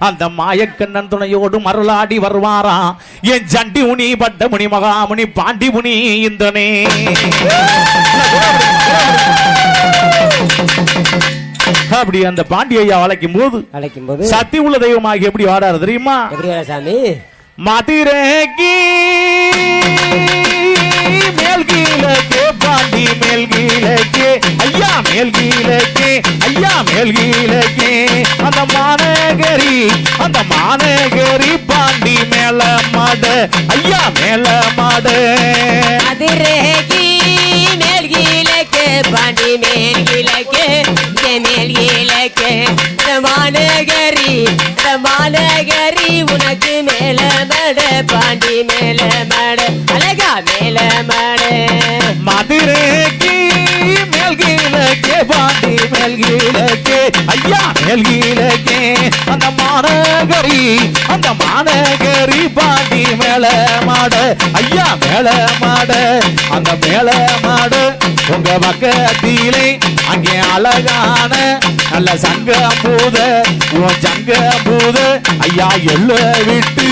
அந்த மாயக்கண்ணன் துணையோடு மருளாடி வருவாராம் என் ஜண்டி முனி பட்ட முனி மகாமுனி பாண்டி முனி இந்தனே. அப்படி அந்த பாண்டியா வளைக்கும் போது சத்தி உள்ள தெய்வமாக எப்படி வாடாரு தெரியுமா? சாமி மதுரைக்கு மேல் கீழக்கு பாண்டி மேல் கீழக்கு ஐயா மேல் கீழக்கு ஐயா மேல் கீழக்கு அந்த மாநகரி பாண்டி மேல மாடு ஐயா மேல மாடு. மதுரைக்கு மேல் கீழக்கு பாண்டி மேல் கீழக்கு மேல் கீழக்கு மாநகரி உனக்கு மேல மடு பாண்டி மேல மடு அழகா மேல மடு. மதுரைக்கு மேல் கீழக்கு பாண்டி மேல் கீழக்கு ஐயா மேல் கீழக்கு அந்த மாநகரி பாண்டி மேல மாடு ஐயா மேல மாடு. அந்த மேல மாடு உங்க பக்கத்திலே அங்கே அழகான நல்ல சங்கம்பூத உன் சங்கம்பூத ஐயா எல்ல விட்டு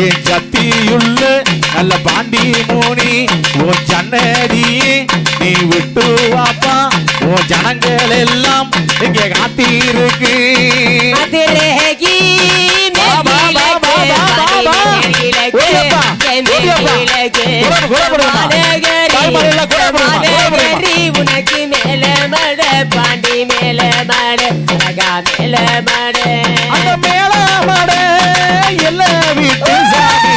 என் சத்தியுள்ள நல்ல பாண்டி மூனி உன் சன்னதியே நீ விட்டு வாப்பா உன் ஜனங்கள் எல்லாம் இங்கே காத்திருக்கு. உனக்கு மேல மட பாண்டி மேல மட அழகா மேல மட அந்த மேல மட எல்ல விட்டு சாமி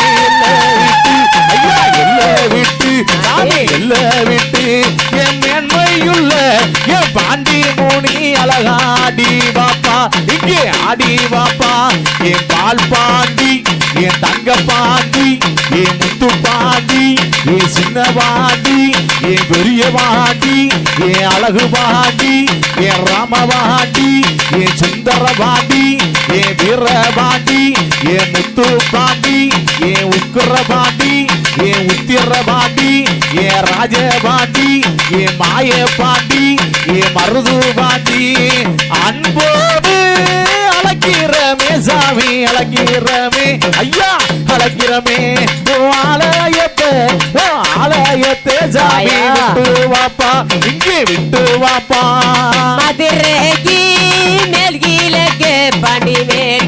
ஐயா எல்ல விட்டு சாமி எல்ல விட்டு என் மேன்மையுள்ள என் பாண்டி மூனி அழகாடி வாப்பா இங்கே ஆடி வாப்பா. என் பால் பாண்டி என் தங்க பாண்டி என் முத்து பாண்டி என் சின்ன பாண்டி என் பெரிய பாண்டி என் அழகு பாண்டி என் ராம பாண்டி என் சுந்தர பாண்டி என் வீர பாண்டி என் முத்து பாண்டி என் உக்கிர பாண்டி என் உத்திர பாண்டி என் ராஜ பாண்டி என் மாய பாண்டி என் மருது பாண்டி அன்போடு அழக்கிறமே சாமி அழக்கிறமே ஐயா அழக்கிறமே ஆலயத்தை சாமி விட்டு வாப்பா இங்கே விட்டு வாப்பா. மதுரைக்கு மேல் கீழக்கு பாண்டி மேல்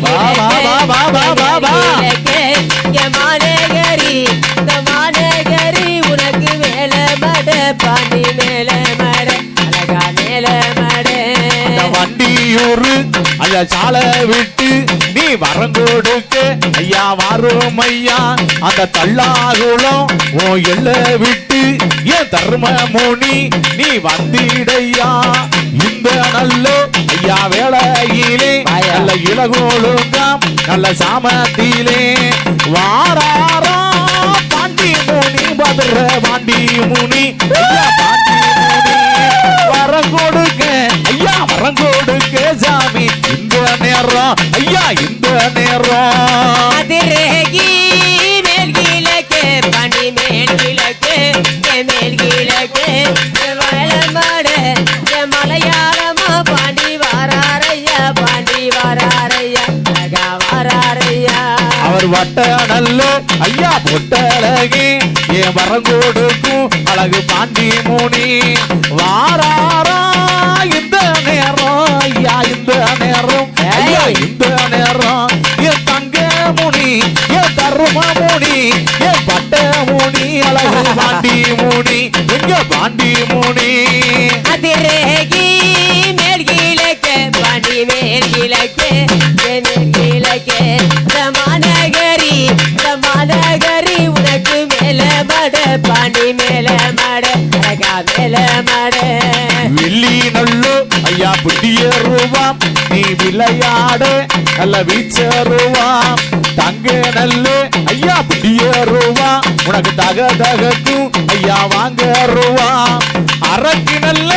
மாநகரி உனக்கு மேல மட பாண்டி மேல மட அழகா மேல மட. வண்டியூரு ஐயா சாலை விட்டு நீ வரங்கொடுக்க ஐயா வரும் ஐயா அந்த தள்ளாகுளம் ஓ எல்ல விட்டு என் தர்ம முனி நீ வந்திடையா. இந்த நல்ல ஐயா வேளையிலே நல்ல இளகோளுங்காம் நல்ல சாமத்திலே வாராரா பாண்டி முனி பதற பாண்டி முனி ஐயா பாண்டி முனி வரம் கொடுக்க ஐயா வரம் கொடுக்க சாமி இந்த நேரம் ஐயா இந்த நேரம். மதுரைக்கு மேல் கீழக்கு பாண்டி மேல் கீழக்கு மேல் கீழக்கு வளமாடு மலையாளமா பாண்டி வாராரையா பாண்டி வாராரையா அழகா வாராரையா. அவர் வட்ட நல்ல ஐயா பொட்டழகி என் வரம் கொடுக்கும் அழகு பாண்டி முனி வாராரா இந்த நேரம் ஐயா இந்த நேரம் ஐயா இந்த நேரம் என் தங்க முனி என் தர்ம முனி என் பட்ட முனி அழகு பாண்டி முனி எங்க பாண்டி முனி. மதுரைக்கு மேல் கீழக்கு பாண்டி மேல் கீழக்கு மேல் கீழக்கு மாநகரி உனக்கு மேல மட பாண்டி மேல மட அழகா மேல மட. வெள்ளி நல்லு ஐயா புட்டியருவாம் நீ விளையாட நல்ல வீச்சருவாம் தங்க நல்லு ஐயா புட்டியருவாம் உனக்கு தகக்கும் ஐயா வாங்கருவாம் அரக்கு நல்ல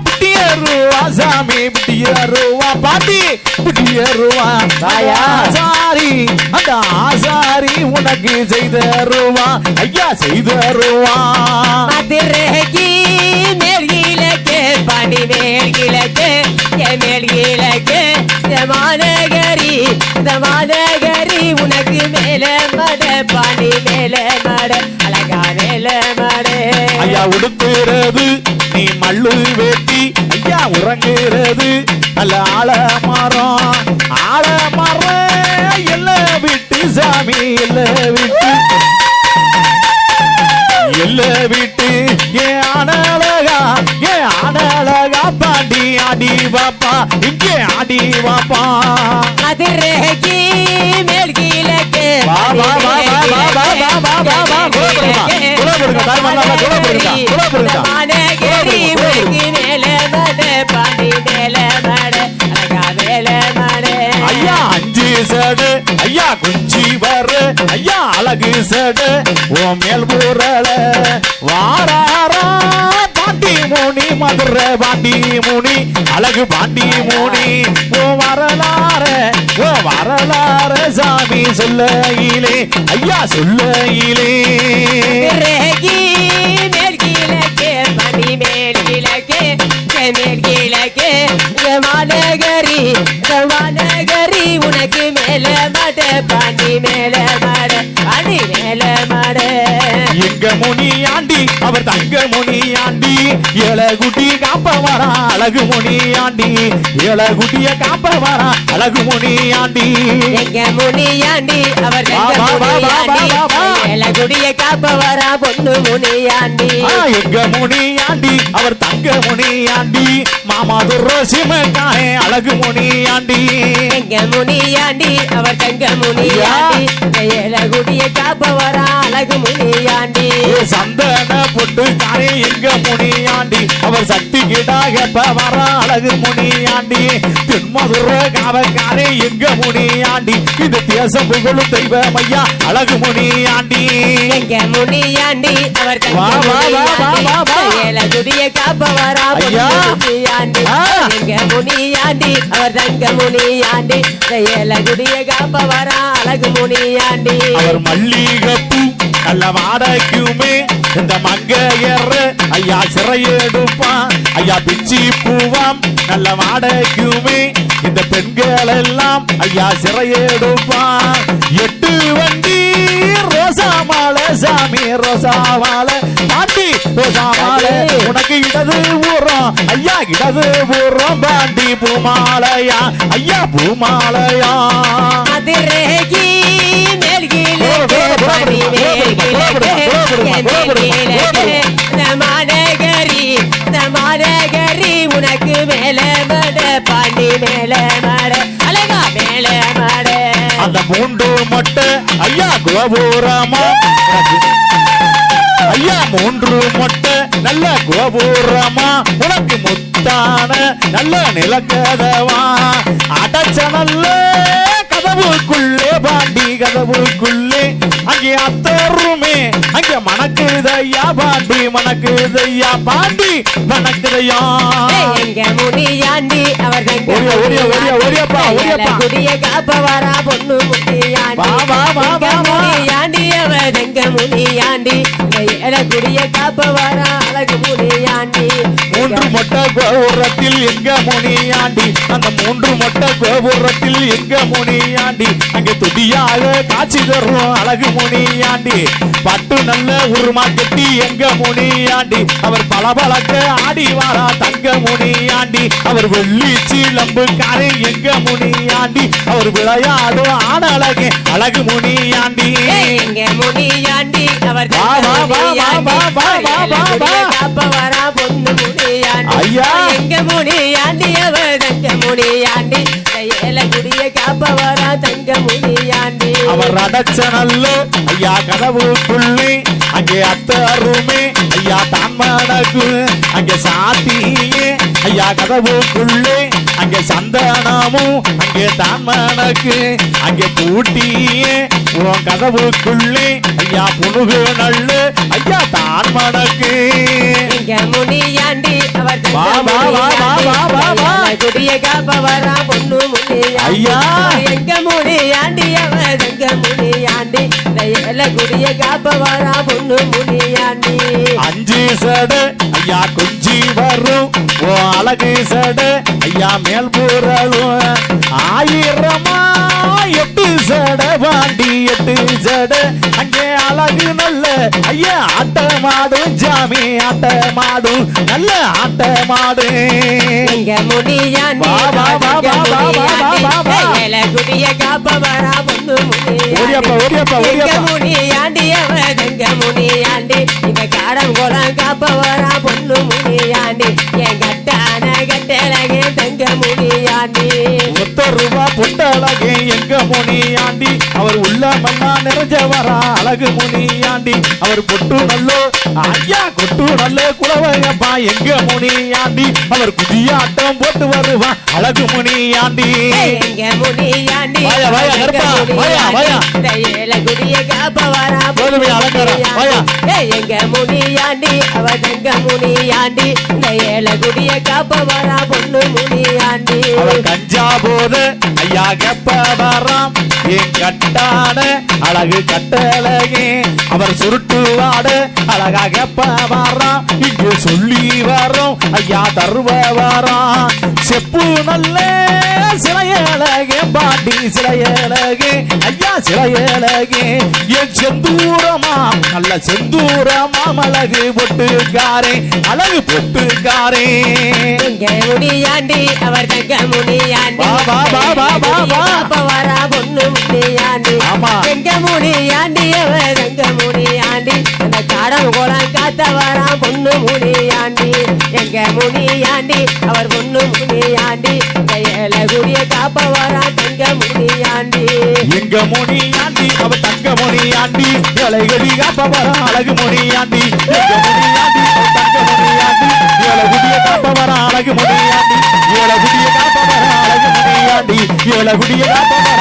புட்டியருவா சாமி புட்டியருவா பாண்டி புட்டியருவா ஆசாரி அந்த ஆசாரி உனக்கு செய்தருவா ஐயா செய்தருவா. மதுரைக்கு மேல் கீழக்கு பாண்டி மேல் கீழக்கு மேல் கீழக்கு இந்த மாநகரி உனக்கு மேல மட பாண்டி மேல மட அழகா மேல மட ஐயா உடுத்துறது நீ மல்லு வேட்டி ஐயா உறங்குறது நல்ல ஆலமரம் எல்ல விட்டு சாமி எல்ல விட்டு ஏன் ஆனழகா பாண்டி ஆடி வாப்பா இங்கே ஆடி வாப்பா மதுரைக்கு மேல் கீழக்கு வா வா வா வா வா வா வா வா வா வா குலபுருங்க மாநகரி உனக்கு மேல மட பாண்டி மேல மட அழகா மேல மட ஐயா அஞ்சு சடு ஐயா குஞ்சி வரு ஐயா அழகு சடு ஓ மேல் ஊரல வாராரா பாண்டி மூணி மதுரை பாண்டி மூணி அழகு பாண்டி மூணி ஓ வரலாற சாமி சொல்லையிலே ஐயா சொல்லையிலே மேல் கீழக்கே பாண்டி மேல் கீழக்கே மேல் கீழக்கே மாநகரி உனக்கு மேல மட பாண்டி மேல மட பாண்டி மேல மட எங்க முனியாண்டி அவர் தங்க முனியாண்டி ஏழகுட்டி காப்ப வரா அழகு முனியாண்டி ஏழகுட்டிய காப்ப வரா அழகு முனியாண்டி எங்க முனியாண்டி அவர் ஏழகுடிய காப்ப வரா பொண்ணு முனியாண்டி எங்க முனியாண்டி அவர் தங்க முனியாண்டி மாமாதுர சிமக்காயே அழகு முனியாண்டி எங்க முனியாண்டி அவர் தங்க முனியாண்டி ஏழகுடிய காப்ப வரா அழகு முனியாண்டி சந்தன பொட்டு காரே எங்க முனியாண்டி அவர் சக்தி கிடாக வரா அழகு முனியாண்டி தென்மதுர காவக்காரே எங்க முனியாண்டி இது தேசம் புகழும் தெய்வம் ஐயா அழகு முனியாண்டி எங்க முனியாண்டி அவர் ஏழகுடிய காப்ப வரா முனியாண்டி எங்க முனியாண்டி அவர் தங்க முனியாண்டி ஏழகுடிய காப்ப வரா அழகு முனியாண்டி அவர் மல்லிகைப்பூ நல்ல வாடகைக்குமே இந்த மங்கையர் ஐயா சிறையெடுப்பான் ஐயா பிச்சி பூவாம் நல்ல வாடகைக்குமே இந்த பெண்கள் எல்லாம் ஐயா சிறையெடுப்பான் எட்டு வண்டி ரோசாமால சாமி ரோசாமால பாண்டி ரோசாமால உனக்கு இடது ஊரம் ஐயா இடது ஊரம் பாண்டி பூமாலையா ஐயா பூமாலையா மதுரைக்கு மேல் கீழக்கு பாண்டி மேல் மாநகரி உனக்கு மேல மட பாண்டி மேல மட அழகா மேல மட அந்த மூன்று மொட்டை ஐயா கோபுரமா ஐயா மூன்று மொட்டை நல்ல கோபுரமா உனக்கு முத்தான நல்ல நிலக்கதவா அடைச்ச நல்ல கதவுக்குள்ளே பாண்டி கதவுக்குள்ளே அங்கே அத்தருமே அங்கே மணக்குதையா பாண்டி மணக்குதையா பாண்டி மணக்குதையா எங்க முனியாண்டி அவர் குடிய காப்ப வரா பொண்ணு முனியாண்டி அவர் எங்க முனியாண்டி குடிய காப்ப வரா அழகு முனியாண்டி மூன்று மொட்டை கோபுரத்தில் எங்க முனியாண்டி அந்த மூன்று மொட்டை கோபுரத்தில் எங்க முனியாண்டி அங்கே துடியாக காட்சி தரும் அழகு முனியாண்டி பட்டு நல்ல உருமா கட்டி எங்க முனியாண்டி அவர் பளபளக்க ஆடி வாரா தங்க முனியாண்டி அவர் வெள்ளி சீலம்பு காரை எங்க முனியாண்டி அவர் விளையாடும் ஆன அழகு அழகு முனியாண்டி எங்க முனியாண்டி அவர் காப்ப வரா பொண்ணு முனியாண்டி ஐயா எங்க முனியாண்டி அவர் தங்க முனியாண்டி ஏழகுடிய காப்ப வரா தங்க முனியாண்டி அவர் அடைச்ச நல்ல ஐயா கதவுக்குள்ளே அங்கே அத்தருமே ஐயா தான்மனக்கு அங்கே சாத்தியே ஐயா கதவுக்குள்ளே அங்கே சந்தனமும் அங்கே தான்மனக்கு அங்கே பூட்டியே உன் கதவுக்குள்ளே ஐயா புனுகு நல்லு ஐயா தான்மனக்கு எங்க முனியாண்டி அவர் குடிய காப்ப வரா பொண்ணு முனியாண்டி ஐயா எங்க முனியாண்டி அவர் எங்க முனியாண்டி குடிய காப்ப வரா பொண்ணு முனியாண்டி அஞ்சு சடு ஐயா குஞ்சி வரும் ஓ அழகு சடு ஐயா மேல் பூரலும் அடடட அங்கே அழகு நல்ல ஐயா ஆட்டமாடும் சாமி ஆட்டமாடும் நல்ல ஆட்டமாடு எங்க முனியாண்டி வா, வா, வா, வா, வா, வா, வா, வா, வா. ஏலகுடிய காப்பவரா பொண்ணு ஓடியப்பா, ஓடியப்பா, முனியாண்டி எங்க ஓடியப்பா. முனியாண்டி அவன் எங்க முனியாண்டி இங்க காடம் குளம் காப்பவரா பொண்ணு முனியாண்டி என் கட்டான கட்டழகே தங்க முனியாண்டி ரூபா பொட்டழகே எங்க முனியாண்டி அவர் உள்ளமெல்லாம் நிறைஞ்சவரா அழகு முனியாண்டி அவர் பொட்டு நல்லோ ஐயா கொட்டு நல்ல குலவையப்பா எங்க முனியாண்டி அவர் குதியாட்டம் போட்டு வருவா அழகு முனியாண்டி எங்க முனியாண்டி வாயா, வாயா, கருப்பா, வாயா, வாயா. ஏலகுடிய காப்பவரா போதுமே, அலங்காரம், வாயா. எங்க முனியாண்டி அவ தங்க முனியாண்டி இந்த ஏலகுடிய காப்பவரா பொண்ணு முனியாண்டி அவர் கஞ்சா போது ஐயா கெப்ப வராம் என் கட்டான அழகு கட்டழகே அவர் சுருட்டுவாடு அழகா கெப்ப வராம் இங்கு சொல்லி வரோம் ஐயா தருவ வராம் செப்பு நல்ல சிலையழகே பாட்டி சிலையழகே ஐயா சிலையழகே என் செந்தூரமா நல்ல செந்தூரமா அழகு பொட்டுக்காரே அழகு பொட்டுக்காரே எங்க முனியாண்டி அவர் தங்க முனியாண்டி வா, வா, வா, வா, வா, வா. காப்பவரா பொண்ணு முனியாண்டி ஆமா. எங்க முனியாண்டி அவர் தங்க முனியாண்டி அந்த காடம் குளம் காத்தவரா பொண்ணு முனியாண்டி எங்க முனியாண்டி அவர் பொண்ணு முனியாண்டி இந்த ஏலகுடிய காப்பவரா தங்க முனியாண்டி எங்க முனியாண்டி அவ தங்க முனியாண்டி இலைகடி காப்பவர அழகு முனியாண்டி எங்க முனியாண்டி அவ தங்க முனியாண்டி இலகுடிய காப்பவர அழகு முனியாண்டி இலகுடிய காப்பவர அழகு முனியாண்டி இலகுடிய காப்பவர